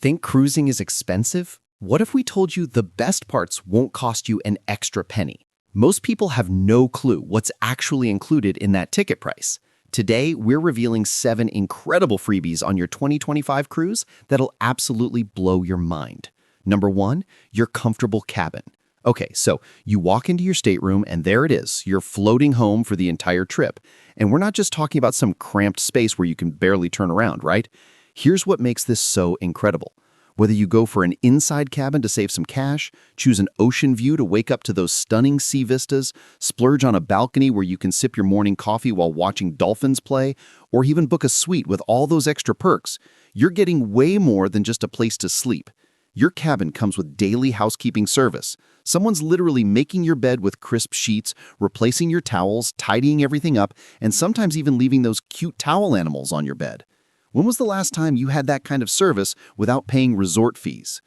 Think cruising is expensive? What if we told you the best parts won't cost you an extra penny? Most people have no clue what's actually included in that ticket price. Today, we're revealing 7 incredible freebies on your 2025 cruise that'll absolutely blow your mind. Number 1, your comfortable cabin. Okay, so you walk into your stateroom and there it is. You're floating home for the entire trip. And we're not just talking about some cramped space where you can barely turn around, right? Here's what makes this so incredible. Whether you go for an inside cabin to save some cash, choose an ocean view to wake up to those stunning sea vistas, splurge on a balcony where you can sip your morning coffee while watching dolphins play, or even book a suite with all those extra perks, you're getting way more than just a place to sleep. Your cabin comes with daily housekeeping service. Someone's literally making your bed with crisp sheets, replacing your towels, tidying everything up, and sometimes even leaving those cute towel animals on your bed. When was the last time you had that kind of service without paying resort fees?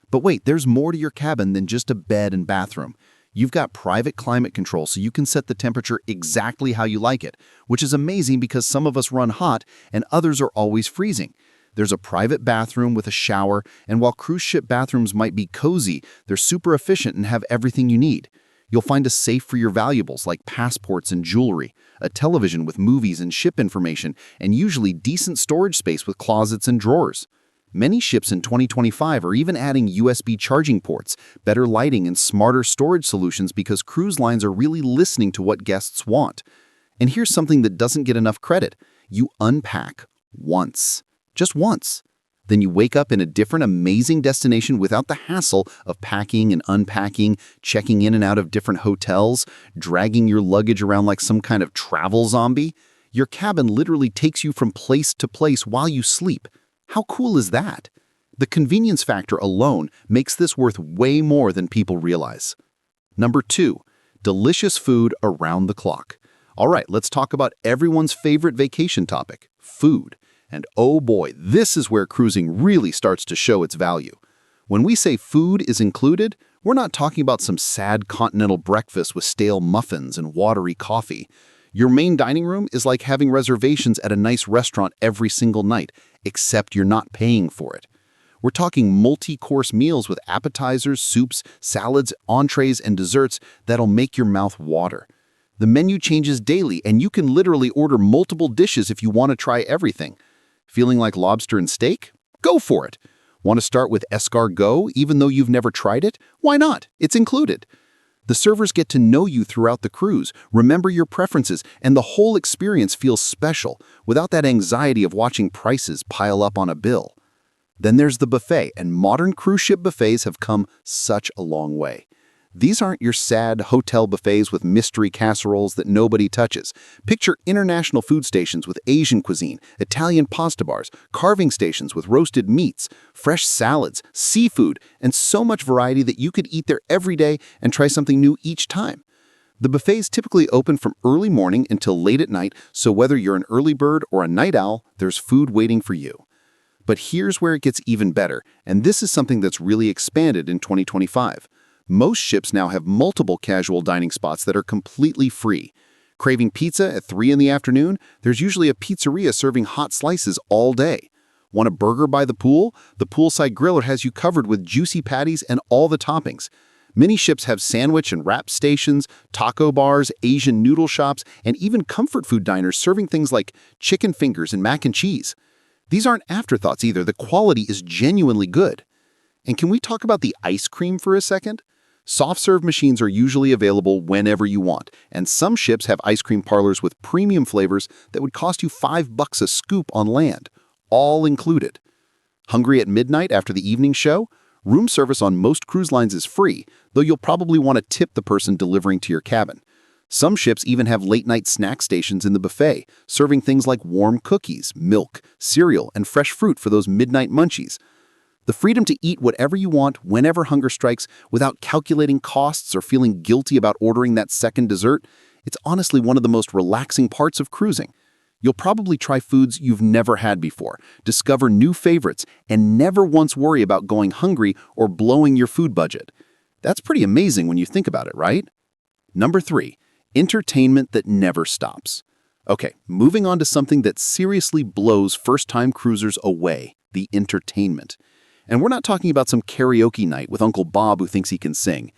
But wait, there's more to your cabin than just a bed and bathroom. You've got private climate control so you can set the temperature exactly how you like it, which is amazing because some of us run hot and others are always freezing. There's a private bathroom with a shower, and while cruise ship bathrooms might be cozy, they're super efficient and have everything you need. You'll find a safe for your valuables like passports and jewelry, a television with movies and ship information, and usually decent storage space with closets and drawers. Many ships in 2025 are even adding USB charging ports, better lighting, and smarter storage solutions because cruise lines are really listening to what guests want. And here's something that doesn't get enough credit. You unpack once. Just once. Then you wake up in a different amazing destination without the hassle of packing and unpacking, checking in and out of different hotels, dragging your luggage around like some kind of travel zombie. Your cabin literally takes you from place to place while you sleep. How cool is that? The convenience factor alone makes this worth way more than people realize. Number 2, delicious food around the clock. All right, let's talk about everyone's favorite vacation topic, food. And oh boy, this is where cruising really starts to show its value. When we say food is included, we're not talking about some sad continental breakfast with stale muffins and watery coffee. Your main dining room is like having reservations at a nice restaurant every single night, except you're not paying for it. We're talking multi-course meals with appetizers, soups, salads, entrees, and desserts that'll make your mouth water. The menu changes daily, and you can literally order multiple dishes if you want to try everything. Feeling like lobster and steak? Go for it. Want to start with escargot even though you've never tried it? Why not? It's included. The servers get to know you throughout the cruise, remember your preferences, and the whole experience feels special without that anxiety of watching prices pile up on a bill. Then there's the buffet, and modern cruise ship buffets have come such a long way. These aren't your sad hotel buffets with mystery casseroles that nobody touches. Picture international food stations with Asian cuisine, Italian pasta bars, carving stations with roasted meats, fresh salads, seafood, and so much variety that you could eat there every day and try something new each time. The buffets typically open from early morning until late at night, so whether you're an early bird or a night owl, there's food waiting for you. But here's where it gets even better, and this is something that's really expanded in 2025. Most ships now have multiple casual dining spots that are completely free. Craving pizza at 3 in the afternoon? There's usually a pizzeria serving hot slices all day. Want a burger by the pool? The poolside griller has you covered with juicy patties and all the toppings. Many ships have sandwich and wrap stations, taco bars, Asian noodle shops, and even comfort food diners serving things like chicken fingers and mac and cheese. These aren't afterthoughts either. The quality is genuinely good. And can we talk about the ice cream for a second? Soft-serve machines are usually available whenever you want, and some ships have ice cream parlors with premium flavors that would cost you $5 a scoop on land, all included. Hungry at midnight after the evening show? Room service on most cruise lines is free, though you'll probably want to tip the person delivering to your cabin. Some ships even have late-night snack stations in the buffet, serving things like warm cookies, milk, cereal, and fresh fruit for those midnight munchies. The freedom to eat whatever you want whenever hunger strikes without calculating costs or feeling guilty about ordering that second dessert, it's honestly one of the most relaxing parts of cruising. You'll probably try foods you've never had before, discover new favorites, and never once worry about going hungry or blowing your food budget. That's pretty amazing when you think about it, right? Number 3, entertainment that never stops. Okay, moving on to something that seriously blows first-time cruisers away, the entertainment. And we're not talking about some karaoke night with Uncle Bob who thinks he can sing.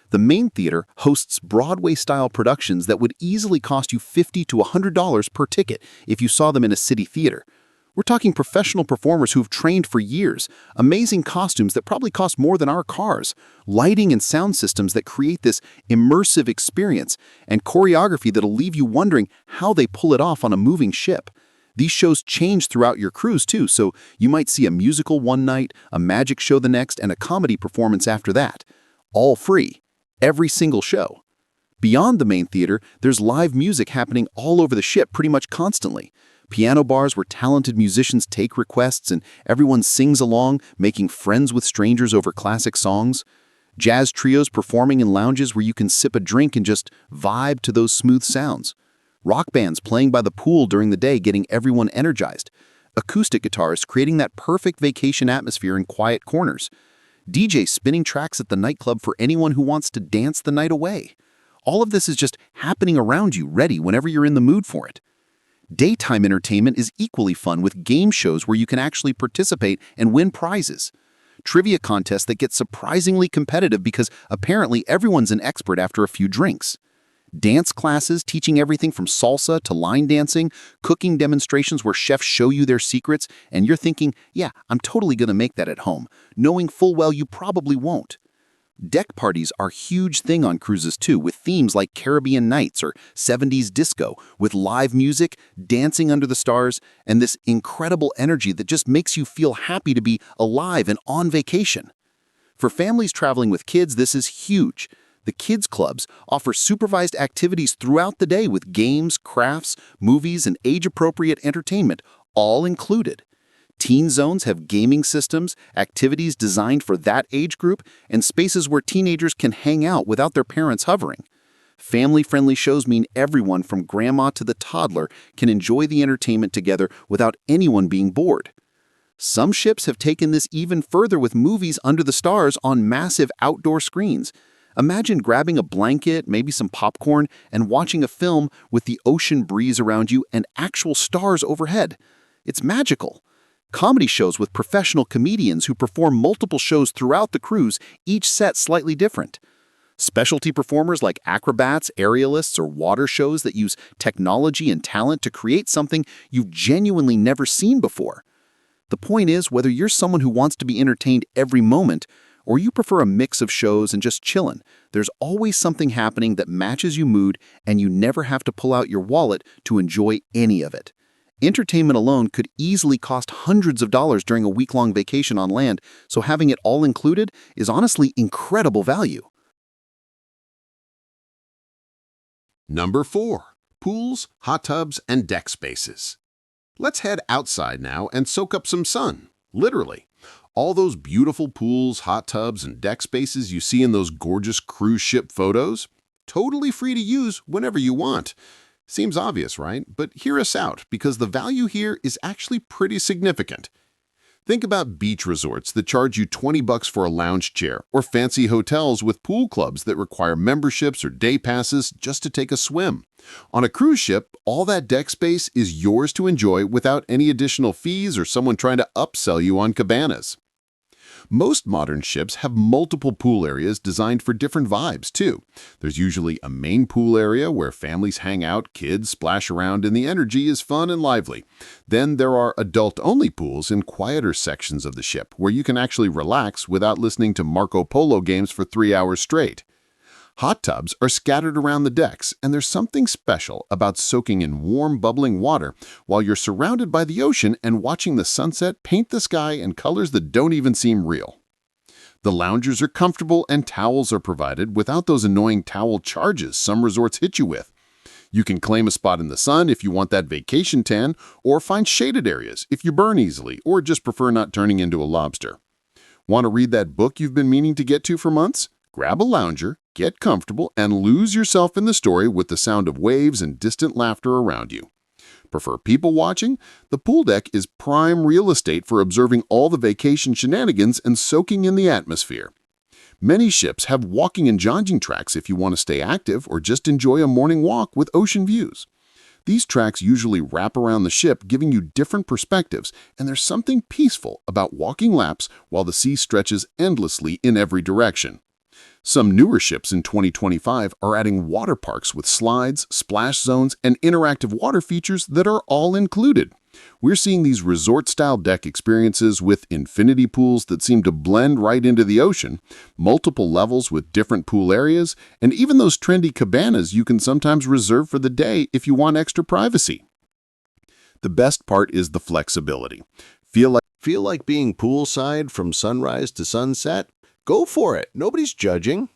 The main theater hosts Broadway-style productions that would easily cost you $50 to $100 per ticket if you saw them in a city theater. We're talking professional performers who've trained for years, amazing costumes that probably cost more than our cars, lighting and sound systems that create this immersive experience, and choreography that'll leave you wondering how they pull it off on a moving ship. These shows change throughout your cruise too, so you might see a musical one night, a magic show the next, and a comedy performance after that. All free. Every single show. Beyond the main theater, there's live music happening all over the ship pretty much constantly. Piano bars where talented musicians take requests and everyone sings along, making friends with strangers over classic songs. Jazz trios performing in lounges where you can sip a drink and just vibe to those smooth sounds. Rock bands playing by the pool during the day getting everyone energized. Acoustic guitarists creating that perfect vacation atmosphere in quiet corners. DJs spinning tracks at the nightclub for anyone who wants to dance the night away. All of this is just happening around you, ready whenever you're in the mood for it. Daytime entertainment is equally fun with game shows where you can actually participate and win prizes. Trivia contests that get surprisingly competitive because apparently everyone's an expert after a few drinks. Dance classes teaching everything from salsa to line dancing, cooking demonstrations where chefs show you their secrets, and you're thinking, yeah, I'm totally going to make that at home, knowing full well you probably won't. Deck parties are a huge thing on cruises too, with themes like Caribbean Nights or 70s disco, with live music, dancing under the stars, and this incredible energy that just makes you feel happy to be alive and on vacation. For families traveling with kids, this is huge. The kids' clubs offer supervised activities throughout the day with games, crafts, movies, and age-appropriate entertainment, all included. Teen zones have gaming systems, activities designed for that age group, and spaces where teenagers can hang out without their parents hovering. Family-friendly shows mean everyone from grandma to the toddler can enjoy the entertainment together without anyone being bored. Some ships have taken this even further with movies under the stars on massive outdoor screens. Imagine grabbing a blanket, maybe some popcorn, and watching a film with the ocean breeze around you and actual stars overhead. It's magical. Comedy shows with professional comedians who perform multiple shows throughout the cruise, each set slightly different. Specialty performers like acrobats, aerialists, or water shows that use technology and talent to create something you've genuinely never seen before. The point is, whether you're someone who wants to be entertained every moment, or you prefer a mix of shows and just chillin', there's always something happening that matches your mood and you never have to pull out your wallet to enjoy any of it. Entertainment alone could easily cost hundreds of dollars during a week-long vacation on land, so having it all included is honestly incredible value. Number 4. Pools, hot tubs, and deck spaces. Let's head outside now and soak up some sun, literally. All those beautiful pools, hot tubs, and deck spaces you see in those gorgeous cruise ship photos, totally free to use whenever you want. Seems obvious, right? But hear us out, because the value here is actually pretty significant. Think about beach resorts that charge you $20 for a lounge chair, or fancy hotels with pool clubs that require memberships or day passes just to take a swim. On a cruise ship, all that deck space is yours to enjoy without any additional fees or someone trying to upsell you on cabanas. Most modern ships have multiple pool areas designed for different vibes, too. There's usually a main pool area where families hang out, kids splash around, and the energy is fun and lively. Then there are adult-only pools in quieter sections of the ship where you can actually relax without listening to Marco Polo games for 3 hours straight. Hot tubs are scattered around the decks, and there's something special about soaking in warm, bubbling water while you're surrounded by the ocean and watching the sunset paint the sky in colors that don't even seem real. The loungers are comfortable and towels are provided without those annoying towel charges some resorts hit you with. You can claim a spot in the sun if you want that vacation tan, or find shaded areas if you burn easily or just prefer not turning into a lobster. Want to read that book you've been meaning to get to for months? Grab a lounger, get comfortable, and lose yourself in the story with the sound of waves and distant laughter around you. Prefer people watching? The pool deck is prime real estate for observing all the vacation shenanigans and soaking in the atmosphere. Many ships have walking and jogging tracks if you want to stay active or just enjoy a morning walk with ocean views. These tracks usually wrap around the ship, giving you different perspectives, and there's something peaceful about walking laps while the sea stretches endlessly in every direction. Some newer ships in 2025 are adding water parks with slides, splash zones, and interactive water features that are all included. We're seeing these resort-style deck experiences with infinity pools that seem to blend right into the ocean, multiple levels with different pool areas, and even those trendy cabanas you can sometimes reserve for the day if you want extra privacy. The best part is the flexibility. Feel like being poolside from sunrise to sunset? Go for it. Nobody's judging.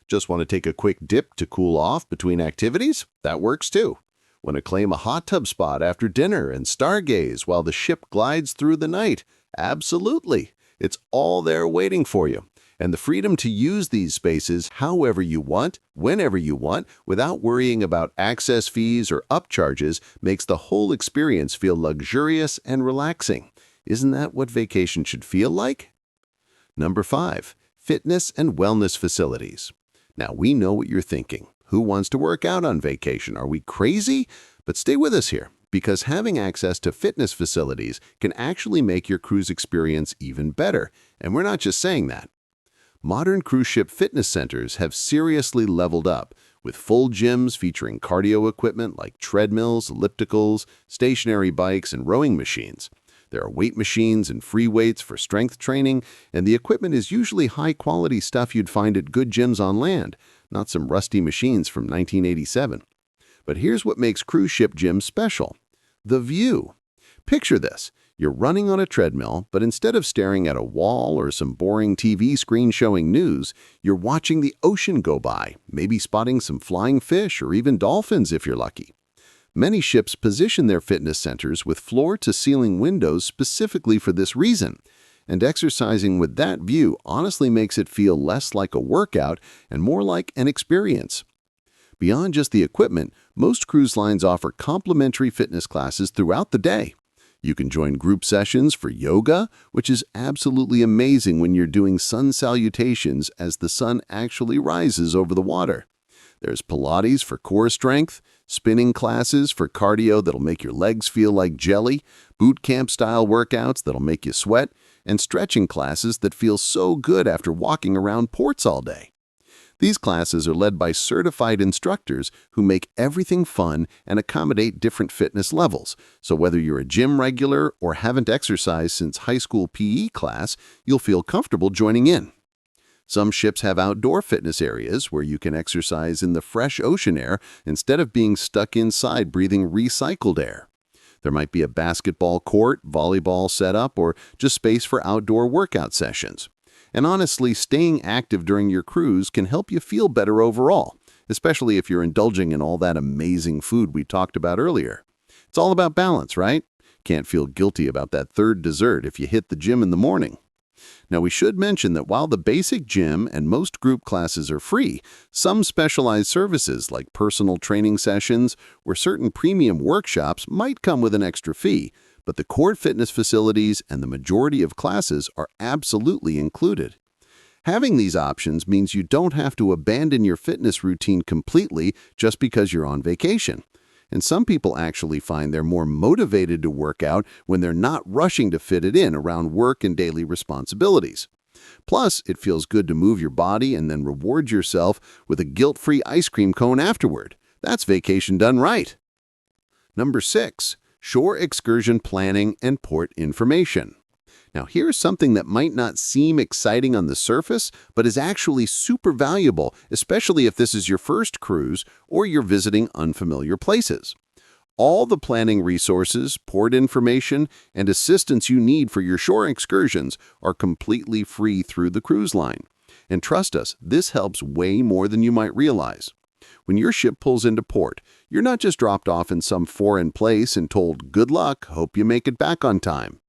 Just want to take a quick dip to cool off between activities? That works too. Want to claim a hot tub spot after dinner and stargaze while the ship glides through the night? Absolutely. It's all there waiting for you. And the freedom to use these spaces however you want, whenever you want, without worrying about access fees or upcharges makes the whole experience feel luxurious and relaxing. Isn't that what vacation should feel like? Number 5. Fitness and wellness facilities. Now, we know what you're thinking. Who wants to work out on vacation? Are we crazy? But stay with us here, because having access to fitness facilities can actually make your cruise experience even better. And we're not just saying that. Modern cruise ship fitness centers have seriously leveled up, with full gyms featuring cardio equipment like treadmills, ellipticals, stationary bikes, and rowing machines. There are weight machines and free weights for strength training, and the equipment is usually high-quality stuff you'd find at good gyms on land, not some rusty machines from 1987. But here's what makes cruise ship gyms special. The view. Picture this. You're running on a treadmill, but instead of staring at a wall or some boring TV screen showing news, you're watching the ocean go by, maybe spotting some flying fish or even dolphins if you're lucky. Many ships position their fitness centers with floor-to-ceiling windows specifically for this reason, and exercising with that view honestly makes it feel less like a workout and more like an experience. Beyond just the equipment, most cruise lines offer complimentary fitness classes throughout the day. You can join group sessions for yoga, which is absolutely amazing when you're doing sun salutations as the sun actually rises over the water. There's Pilates for core strength, spinning classes for cardio that'll make your legs feel like jelly, boot camp-style workouts that'll make you sweat, and stretching classes that feel so good after walking around ports all day. These classes are led by certified instructors who make everything fun and accommodate different fitness levels, so whether you're a gym regular or haven't exercised since high school PE class, you'll feel comfortable joining in. Some ships have outdoor fitness areas where you can exercise in the fresh ocean air instead of being stuck inside breathing recycled air. There might be a basketball court, volleyball setup, or just space for outdoor workout sessions. And honestly, staying active during your cruise can help you feel better overall, especially if you're indulging in all that amazing food we talked about earlier. It's all about balance, right? Can't feel guilty about that third dessert if you hit the gym in the morning. Now, we should mention that while the basic gym and most group classes are free, some specialized services like personal training sessions or certain premium workshops might come with an extra fee, but the core fitness facilities and the majority of classes are absolutely included. Having these options means you don't have to abandon your fitness routine completely just because you're on vacation. And some people actually find they're more motivated to work out when they're not rushing to fit it in around work and daily responsibilities. Plus, it feels good to move your body and then reward yourself with a guilt-free ice cream cone afterward. That's vacation done right. Number 6. Shore excursion planning and port information. Now, here's something that might not seem exciting on the surface, but is actually super valuable, especially if this is your first cruise or you're visiting unfamiliar places. All the planning resources, port information, and assistance you need for your shore excursions are completely free through the cruise line. And trust us, this helps way more than you might realize. When your ship pulls into port, you're not just dropped off in some foreign place and told, "Good luck, hope you make it back on time."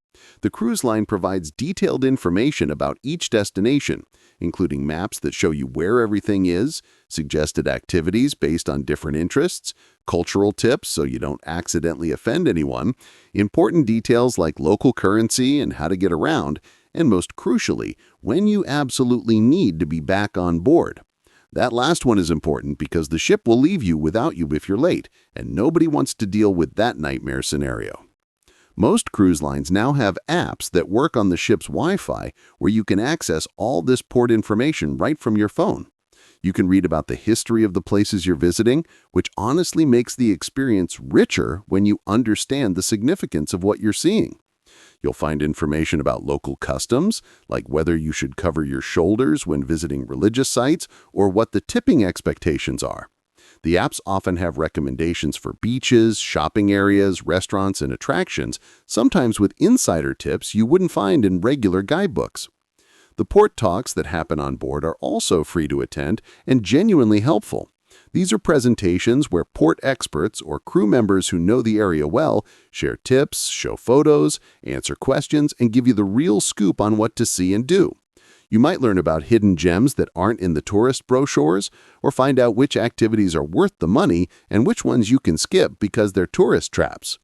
The cruise line provides detailed information about each destination, including maps that show you where everything is, suggested activities based on different interests, cultural tips so you don't accidentally offend anyone, important details like local currency and how to get around, and most crucially, when you absolutely need to be back on board. That last one is important because the ship will leave you without you if you're late, and nobody wants to deal with that nightmare scenario. Most cruise lines now have apps that work on the ship's Wi-Fi where you can access all this port information right from your phone. You can read about the history of the places you're visiting, which honestly makes the experience richer when you understand the significance of what you're seeing. You'll find information about local customs, like whether you should cover your shoulders when visiting religious sites or what the tipping expectations are. The apps often have recommendations for beaches, shopping areas, restaurants, and attractions, sometimes with insider tips you wouldn't find in regular guidebooks. The port talks that happen on board are also free to attend and genuinely helpful. These are presentations where port experts or crew members who know the area well share tips, show photos, answer questions, and give you the real scoop on what to see and do. You might learn about hidden gems that aren't in the tourist brochures, or find out which activities are worth the money and which ones you can skip because they're tourist traps.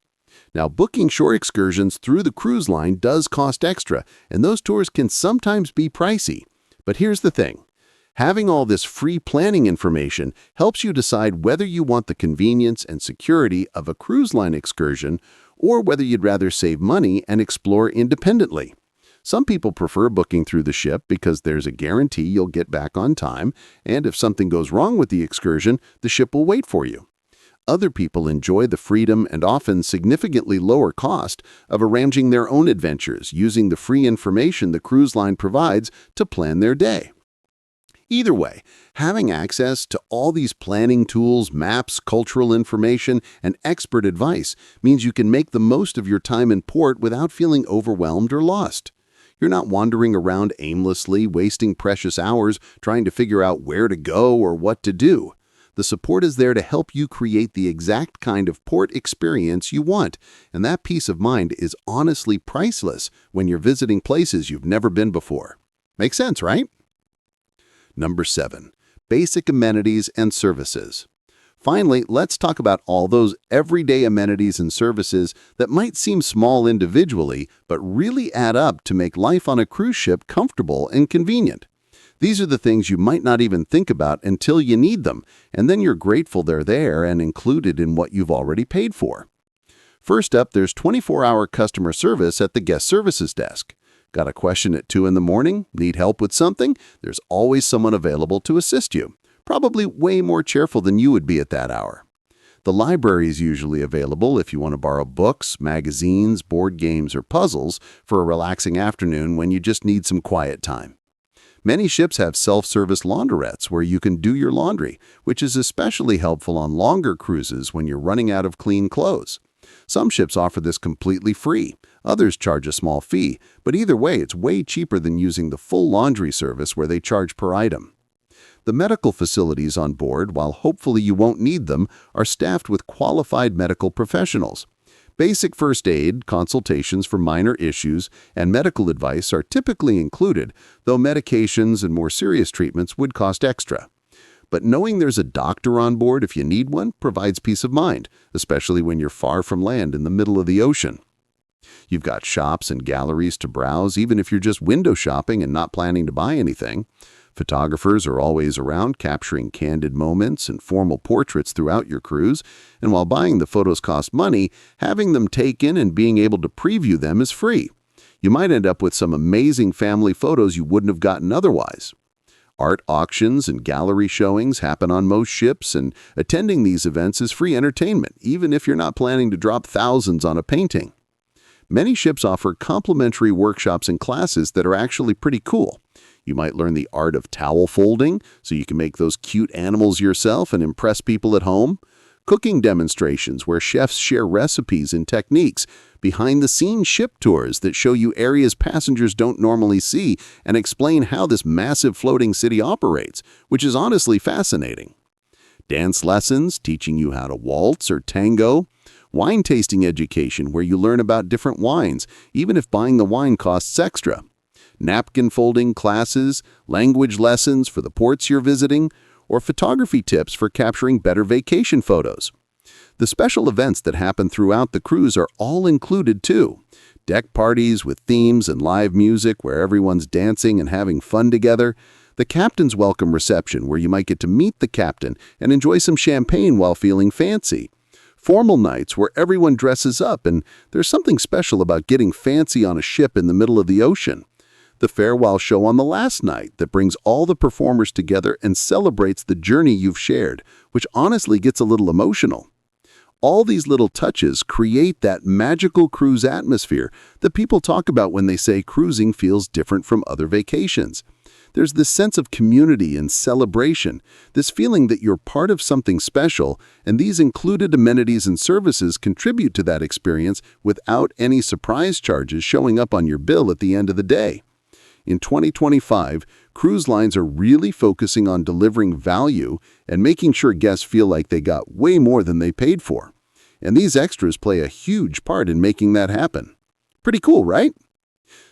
Now, booking shore excursions through the cruise line does cost extra, and those tours can sometimes be pricey. But here's the thing. Having all this free planning information helps you decide whether you want the convenience and security of a cruise line excursion or whether you'd rather save money and explore independently. Some people prefer booking through the ship because there's a guarantee you'll get back on time, and if something goes wrong with the excursion, the ship will wait for you. Other people enjoy the freedom and often significantly lower cost of arranging their own adventures using the free information the cruise line provides to plan their day. Either way, having access to all these planning tools, maps, cultural information, and expert advice means you can make the most of your time in port without feeling overwhelmed or lost. You're not wandering around aimlessly, wasting precious hours trying to figure out where to go or what to do. The support is there to help you create the exact kind of port experience you want, and that peace of mind is honestly priceless when you're visiting places you've never been before. Makes sense, right? Number 7. Basic amenities and services. Finally, let's talk about all those everyday amenities and services that might seem small individually, but really add up to make life on a cruise ship comfortable and convenient. These are the things you might not even think about until you need them, and then you're grateful they're there and included in what you've already paid for. First up, there's 24-hour customer service at the guest services desk. Got a question at 2 in the morning? Need help with something? There's always someone available to assist you. Probably way more cheerful than you would be at that hour. The library is usually available if you want to borrow books, magazines, board games, or puzzles for a relaxing afternoon when you just need some quiet time. Many ships have self-service laundrettes where you can do your laundry, which is especially helpful on longer cruises when you're running out of clean clothes. Some ships offer this completely free. Others charge a small fee, but either way, it's way cheaper than using the full laundry service where they charge per item. The medical facilities on board, while hopefully you won't need them, are staffed with qualified medical professionals. Basic first aid, consultations for minor issues, and medical advice are typically included, though medications and more serious treatments would cost extra. But knowing there's a doctor on board if you need one provides peace of mind, especially when you're far from land in the middle of the ocean. You've got shops and galleries to browse, even if you're just window shopping and not planning to buy anything. Photographers are always around capturing candid moments and formal portraits throughout your cruise, and while buying the photos costs money, having them taken and being able to preview them is free. You might end up with some amazing family photos you wouldn't have gotten otherwise. Art auctions and gallery showings happen on most ships, and attending these events is free entertainment, even if you're not planning to drop thousands on a painting. Many ships offer complimentary workshops and classes that are actually pretty cool. You might learn the art of towel folding, so you can make those cute animals yourself and impress people at home. Cooking demonstrations where chefs share recipes and techniques. Behind-the-scenes ship tours that show you areas passengers don't normally see and explain how this massive floating city operates, which is honestly fascinating. Dance lessons teaching you how to waltz or tango. Wine tasting education where you learn about different wines, even if buying the wine costs extra. Napkin folding classes, language lessons for the ports you're visiting, or photography tips for capturing better vacation photos. The special events that happen throughout the cruise are all included too. Deck parties with themes and live music where everyone's dancing and having fun together. The captain's welcome reception, where you might get to meet the captain and enjoy some champagne while feeling fancy. Formal nights where everyone dresses up, and there's something special about getting fancy on a ship in the middle of the ocean. The farewell show on the last night that brings all the performers together and celebrates the journey you've shared, which honestly gets a little emotional. All these little touches create that magical cruise atmosphere that people talk about when they say cruising feels different from other vacations. There's this sense of community and celebration, this feeling that you're part of something special, and these included amenities and services contribute to that experience without any surprise charges showing up on your bill at the end of the day. In 2025, cruise lines are really focusing on delivering value and making sure guests feel like they got way more than they paid for. And these extras play a huge part in making that happen. Pretty cool, right?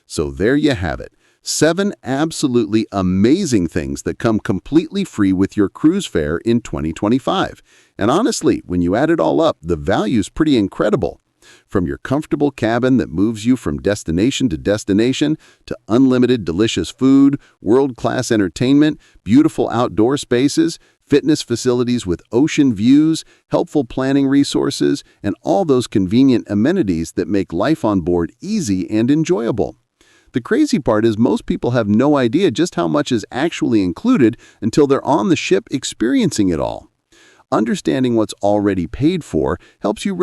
So there you have it. 7 absolutely amazing things that come completely free with your cruise fare in 2025. And honestly, when you add it all up, the value's pretty incredible. From your comfortable cabin that moves you from destination to destination, to unlimited delicious food, world-class entertainment, beautiful outdoor spaces, fitness facilities with ocean views, helpful planning resources, and all those convenient amenities that make life on board easy and enjoyable. The crazy part is most people have no idea just how much is actually included until they're on the ship experiencing it all. Understanding what's already paid for helps you